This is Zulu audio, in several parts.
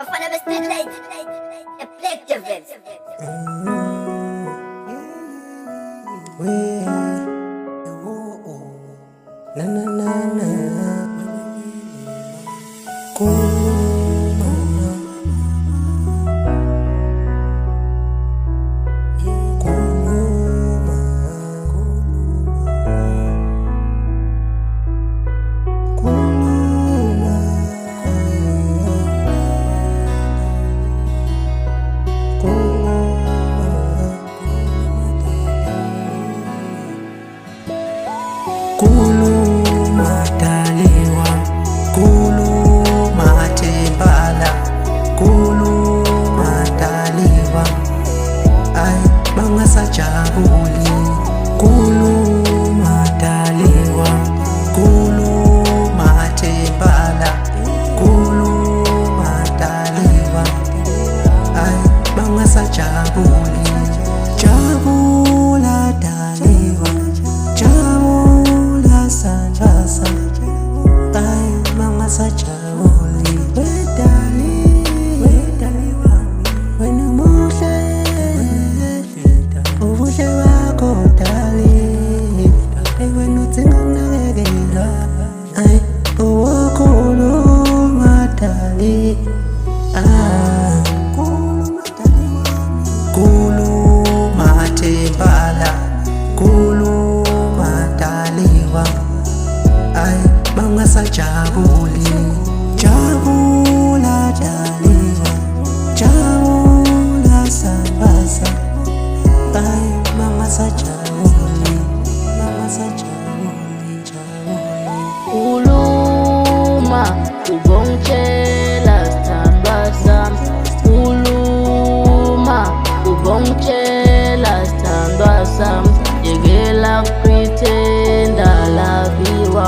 فانا بستنى بلاك Na na na na kuluma daliwa, kuluma tembala, kuluma daliwa, ay bangasajabuli, kuluma daliwa, kuluma tembala, kuluma daliwa, ay bangasajabuli, jabula daliwa, jabula sanjasa, ay mga sajabuli, wedali wami, wenu muhle, ubuhle bakho dali, ay wenu tingamnakekela, ay uwakhuluma dali, kuluma tembala, kuluma daliwa, ay bangasajabuli, jabula daliwa, jabula sabasa, ay bangasajabuli, bangasajabuli, jabuli. Kuluma ubongtshela sithandwa sami, kuluma ubongtshela sithandwa sami, yekela kupretenda laviwa,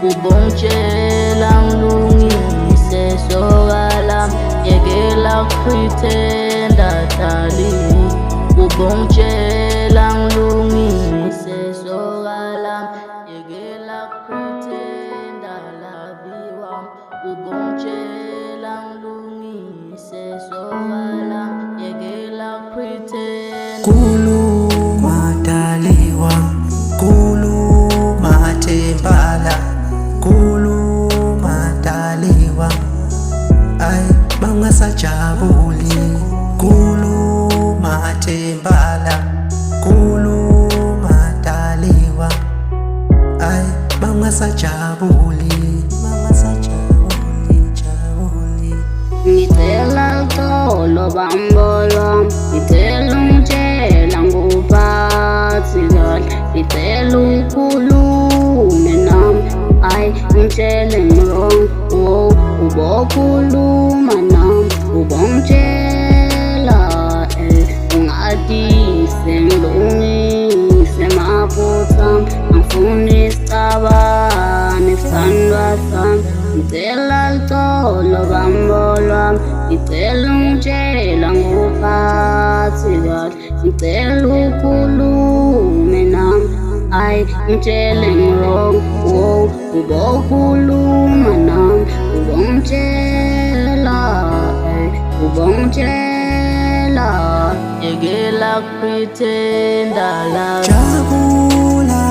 ubongtshela ngilungise soka lami, yekela kupretenda dali, ubongtshela ngilungise soka lami, yekela kupretenda laviwa, ubongtshela ngilungise soka lami, yekela kupretenda. Kuluma daliwa, kuluma tembala, kuluma daliwa, ay bangasajabuli, kuluma tembala, kuluma daliwa, ay bangasajabuli, bangasajabuli, jabuli. Ngicela uxolo bambolwa, ngicela ungitshela nguphathi kahle, ngicela ukhulume nami, ay ngitshele ngirong, wow, ubokhuluma nami, ubongitshela, ungadise ngilungise maphutha ami, angifuni isixabane sithandwa sami, ngicela uxolo bambolwa, ngicela ungitshela nguphathi kahle, ngicela ukhulume nami, ay ngitshele ngirong, wow, ubokhuluma nami, ubongitshela, ubongitshela, yekela kupretenda la Jabula